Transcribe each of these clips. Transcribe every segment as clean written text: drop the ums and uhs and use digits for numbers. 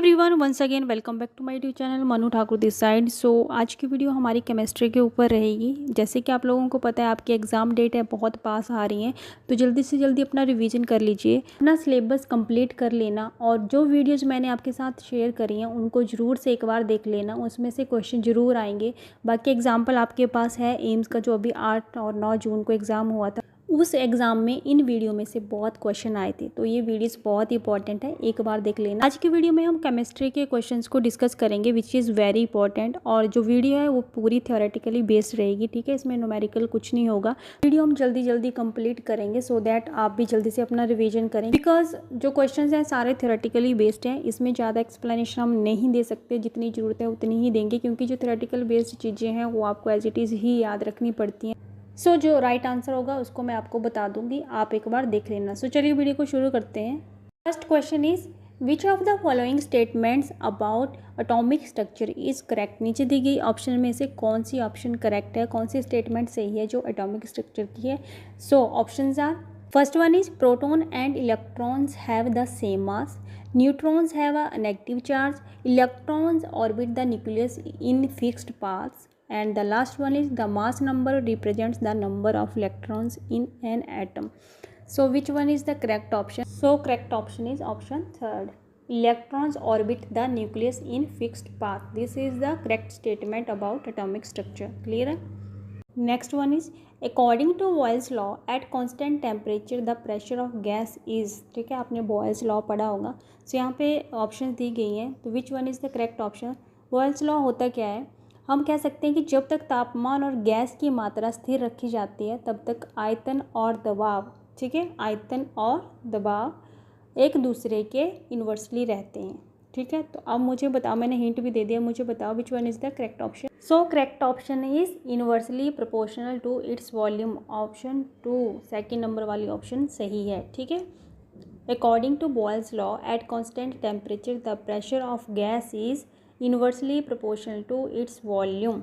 Everyone, once again welcome back to my YouTube channel Manu Thakur this side. So आज की video हमारी chemistry के ऊपर रहेगी। जैसे कि आप लोगों को पता है आपकी एग्ज़ाम डेट है बहुत पास आ रही हैं, तो जल्दी से जल्दी अपना रिवीजन कर लीजिए, अपना सिलेबस कंप्लीट कर लेना और जो वीडियोस मैंने आपके साथ शेयर करी हैं उनको ज़रूर से एक बार देख लेना, उसमें से क्वेश्चन ज़रूर आएंगे। बाकी एग्जाम्पल आपके पास है एम्स का, जो अभी 8 और 9 जून को एग्ज़ाम हुआ था, उस एग्ज़ाम में इन वीडियो में से बहुत क्वेश्चन आए थे, तो ये वीडियोस बहुत इंपॉर्टेंट है, एक बार देख लेना। आज की वीडियो में हम केमिस्ट्री के क्वेश्चंस को डिस्कस करेंगे विच इज़ वेरी इंपॉर्टेंट, और जो वीडियो है वो पूरी थ्योरेटिकली बेस्ड रहेगी, ठीक है। इसमें न्यूमेरिकल कुछ नहीं होगा। वीडियो हम जल्दी जल्दी कंप्लीट करेंगे सो दैट आप भी जल्दी से अपना रिविजन करें, बिकॉज जो क्वेश्चन हैं सारे थ्योरेटिकली बेस्ड हैं। इसमें ज़्यादा एक्सप्लेनेशन हम नहीं दे सकते, जितनी ज़रूरत है उतनी ही देंगे, क्योंकि जो थ्योरेटिकल बेस्ड चीज़ें हैं वो आपको एज इट इज़ ही याद रखनी पड़ती हैं। सो जो राइट आंसर होगा उसको मैं आपको बता दूंगी, आप एक बार देख लेना। सो चलिए वीडियो को शुरू करते हैं। First question is which of the following statements about atomic structure is correct. नीचे दी गई ऑप्शन में से कौन सी ऑप्शन करेक्ट है, कौन सी स्टेटमेंट सही है जो एटॉमिक स्ट्रक्चर की है। So options are, first one is proton and electrons have the same mass, neutrons have a negative charge, electrons orbit the nucleus in fixed paths, and the last one is the mass number represents the number of electrons in an atom. So which one is the correct option? So correct option is option third, electrons orbit the nucleus in fixed path. This is the correct statement about atomic structure. Clear है? Next one is according to Boyle's law at constant temperature the pressure of gas is, ठीक है, आपने Boyle's law पढ़ा होगा। So यहाँ पे option दी गई हैं, तो which one is the correct option? Boyle's law होता क्या है, हम कह सकते हैं कि जब तक तापमान और गैस की मात्रा स्थिर रखी जाती है तब तक आयतन और दबाव, ठीक है, आयतन और दबाव एक दूसरे के इन्वर्सली रहते हैं, ठीक है। तो अब मुझे बताओ, मैंने हिंट भी दे दिया, मुझे बताओ which one is the correct option. So correct option is inversely proportional to its volume, option 2 second number वाली ऑप्शन सही है, ठीक है। According to Boyle's law at constant temperature the pressure of gas is inversely proportional to its volume.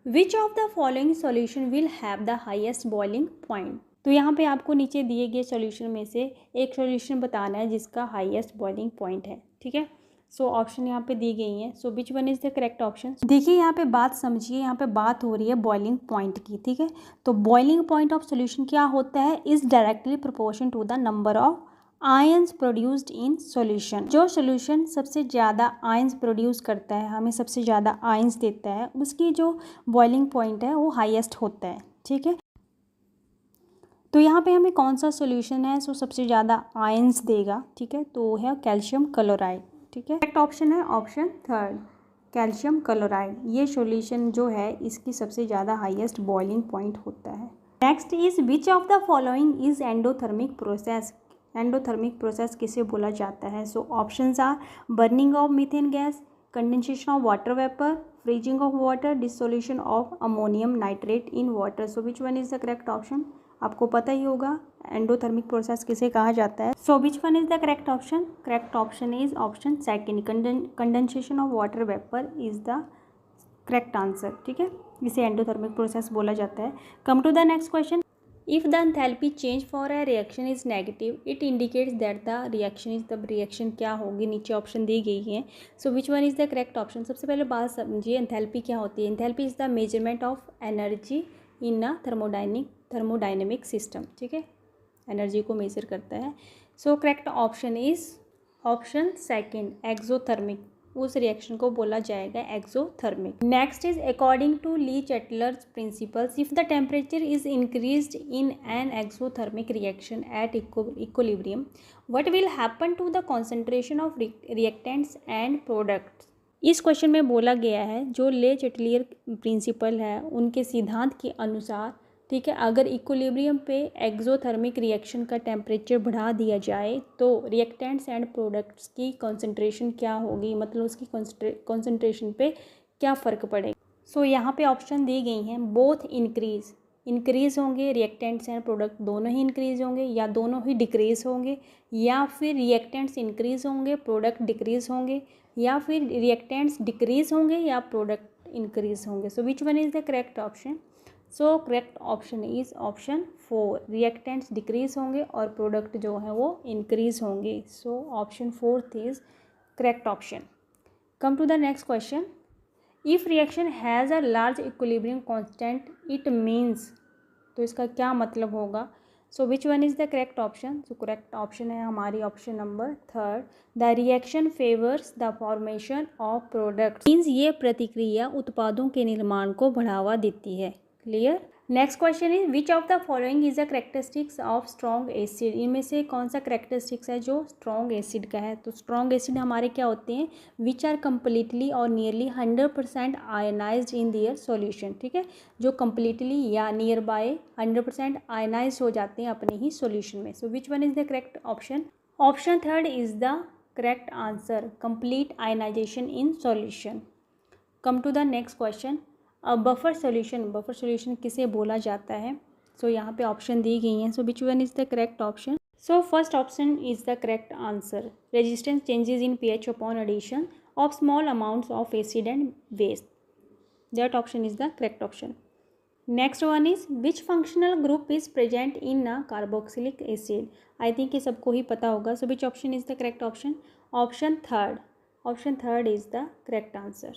Which of the following solution will have the highest boiling point? तो यहाँ पे आपको नीचे दिए गए सॉल्यूशन में से एक सॉल्यूशन बताना है जिसका हाईएस्ट बॉइलिंग पॉइंट है, ठीक है। सो ऑप्शन यहाँ पे दी गई हैं। So which one is the correct option. देखिए यहाँ पे बात समझिए, यहाँ पे बात हो रही है बॉइलिंग पॉइंट की, ठीक है। तो बॉइलिंग पॉइंट ऑफ सोल्यूशन क्या होता है, is directly proportion to the number of ions produced in solution. जो सॉल्यूशन सबसे ज़्यादा आयंस प्रोड्यूस करता है, हमें सबसे ज़्यादा आयंस देता है, उसकी जो बॉइलिंग पॉइंट है वो हाईएस्ट होता है, ठीक है। तो यहाँ पे हमें कौन सा सॉल्यूशन है सो सबसे ज़्यादा आयंस देगा, ठीक है, तो वो है कैल्शियम क्लोराइड, ठीक है। करेक्ट ऑप्शन है ऑप्शन थर्ड, कैल्शियम क्लोराइड। ये सॉल्यूशन जो है इसकी सबसे ज़्यादा हाईएस्ट बॉइलिंग पॉइंट होता है। Next is which of the following is endothermic process. Endothermic process किसे बोला जाता है। So options are burning of methane gas, condensation of water vapour, freezing of water, dissolution of ammonium nitrate in water. So which one is the correct option. आपको पता ही होगा endothermic process किसे कहा जाता है। So which one is the correct option. Correct option is option second, condensation of water vapour is the correct answer, ठीक है। इसे एंडोथर्मिक प्रोसेस बोला जाता है। Come to the next question. If the enthalpy change for a reaction is negative, it indicates that the reaction is, तब reaction क्या होगी, नीचे ऑप्शन दी गई है। So which one is the correct option। सबसे पहले बात समझिए एंथैल्पी क्या होती है। Enthalpy is the measurement of energy in a thermodynamic system, ठीक है, एनर्जी को मेजर करता है। So correct option is option second, exothermic. उस रिएक्शन को बोला जाएगा exothermic. Next is according to Le Chatelier's principles, if the temperature is increased in an exothermic reaction at equilibrium, what will happen to the concentration of reactants and products. इस question में बोला गया है जो ले चैटलियर प्रिंसिपल है उनके सिद्धांत के अनुसार, ठीक है, अगर इक्विलिब्रियम पे एक्सोथर्मिक रिएक्शन का टेम्परेचर बढ़ा दिया जाए तो रिएक्टेंट्स एंड प्रोडक्ट्स की कॉन्सेंट्रेशन क्या होगी, मतलब उसकी कॉन्सेंट्रेशन पे क्या फ़र्क पड़ेगा। सो यहाँ पे ऑप्शन दी गई हैं, बोथ इंक्रीज़ होंगे, रिएक्टेंट्स एंड प्रोडक्ट दोनों ही इंक्रीज़ होंगे, या दोनों ही डिक्रीज़ होंगे, या फिर रिएक्टेंट्स इंक्रीज़ होंगे प्रोडक्ट डिक्रीज़ होंगे, या फिर रिएक्टेंट्स डिक्रीज़ होंगे या प्रोडक्ट इंक्रीज़ होंगे। So which one is the correct option. So correct option is option 4, reactants decrease होंगे और प्रोडक्ट जो है वो इंक्रीज होंगे। So option 4 is correct option. Come to the next question, if reaction has a large equilibrium constant it means, तो इसका क्या मतलब होगा। So which one is the correct option. So correct option है हमारी option number 3, the reaction favours the formation of product, means ये प्रतिक्रिया उत्पादों के निर्माण को बढ़ावा देती है। Clear. Next question is which of the following is the characteristics of strong acid, इनमें से कौन सा करेक्टरिस्टिक्स है जो स्ट्रॉन्ग एसिड का है। तो स्ट्रॉन्ग एसिड हमारे क्या होते हैं, विच आर कम्प्लीटली और नियरली 100% आयनाइज्ड इन दियर सॉल्यूशन। ठीक है, जो कम्प्लीटली या नियर बाय 100% आयनाइज हो जाते हैं अपने ही सॉल्यूशन में। So which one is the correct option. Option 3 is the correct answer, complete ionization in solution. Come to the next question, buffer solution किसे बोला जाता है। सो यहाँ पे ऑप्शन दी गई हैं। So which one is the correct option. So first option is the correct answer, resistance changes in pH upon addition of small amounts of acid and waste, that option is the correct option. Next one is which functional group is present in a carboxylic acid, I think ये सबको ही पता होगा। So which option is the correct option. Option third is the correct answer.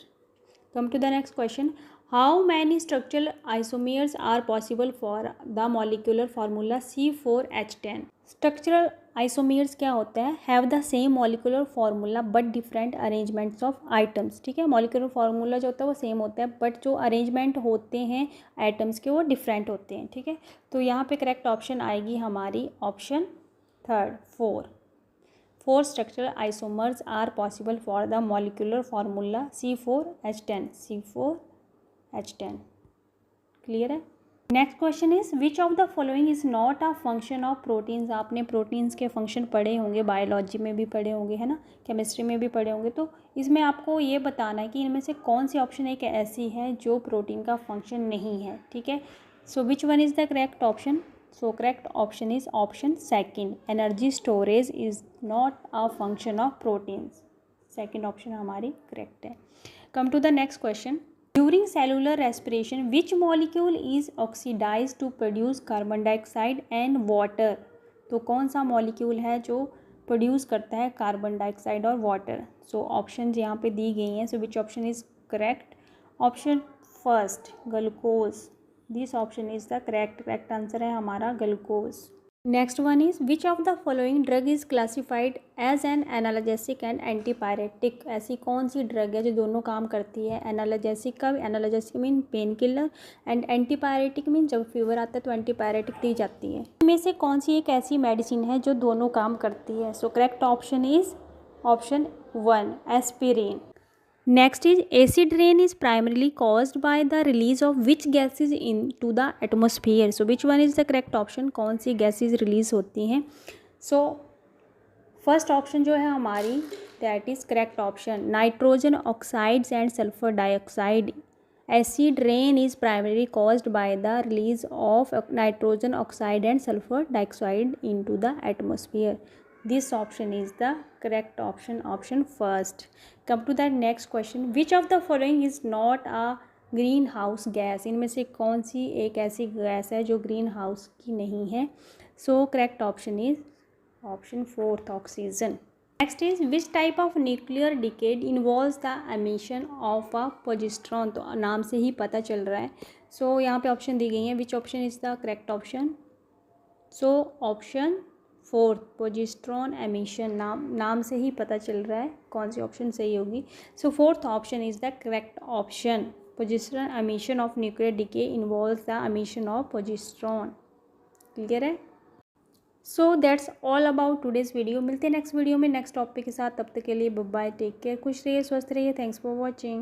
Come to the next question, how many structural isomers are possible for the molecular formula C4H10। Structural isomers क्या होता है, have the same molecular formula but different arrangements of items. ठीक है, molecular formula जो होता है वो same होता है बट जो अरेंजमेंट होते हैं आइटम्स के वो डिफरेंट होते हैं। ठीक है, तो यहाँ पे करेक्ट ऑप्शन आएगी हमारी option 3, 4 structural isomers are possible for the molecular formula C4H10। Clear है। Next question is which of the following is not a function of proteins. आपने प्रोटीन्स के फंक्शन पढ़े होंगे, बायोलॉजी में भी पढ़े होंगे, है ना, केमिस्ट्री में भी पढ़े होंगे। तो इसमें आपको ये बताना है कि इनमें से कौन सी ऑप्शन एक ऐसी है जो प्रोटीन का फंक्शन नहीं है। ठीक है, so which one is the correct option. So correct option is option 2, energy storage is not a function of proteins. Second option हमारी करेक्ट है। Come to the next question, during cellular respiration which molecule is oxidise to produce carbon dioxide and water. तो कौन सा molecule है जो produce करता है carbon dioxide और वाटर। सो ऑप्शन यहाँ पे दी गई हैं। So which option is correct. Option first, glucose, this option is the correct answer है हमारा glucose. Next one is which of the following drug is classified as an analgesic and antipyretic. ऐसी कौन सी drug है जो दोनों काम करती है। एनाल्जेसिक का, analgesic mean pain killer and antipyretic mean जब फीवर आता है तो एंटीपायरेटिक दी जाती है। इनमें से कौन सी एक ऐसी मेडिसिन है जो दोनों काम करती है। So correct option is option 1, aspirin. Next is acid rain is primarily caused by the release of which gases into the atmosphere. So which one is the correct option, कौन सी gases release होती हैं। So first option जो है हमारी that is correct option, nitrogen oxides and sulfur dioxide. Acid rain is primarily caused by the release of nitrogen oxide and sulfur dioxide into the atmosphere. This option is the correct option, option first. Come to the next question, which of the following is not a greenhouse gas। इनमें से कौन सी एक ऐसी gas है जो green house की नहीं है। So correct option is option 4, oxygen. Next is which type of nuclear decade involves the emission of a progesterone. तो नाम से ही पता चल रहा है। सो यहाँ पे ऑप्शन दी गई है, which option is the correct option. So option 4, progesterone emission, नाम से ही पता चल रहा है कौन सी ऑप्शन सही होगी। So 4th option is the correct option, progesterone emission of nuclear decay involves the emission of progesterone. Clear है। So that's all about today's video. मिलते हैं नेक्स्ट वीडियो में नेक्स्ट टॉपिक के साथ। तब तक के लिए बाय, टेक केयर, खुश रहिए, स्वस्थ रहिए। Thanks for watching.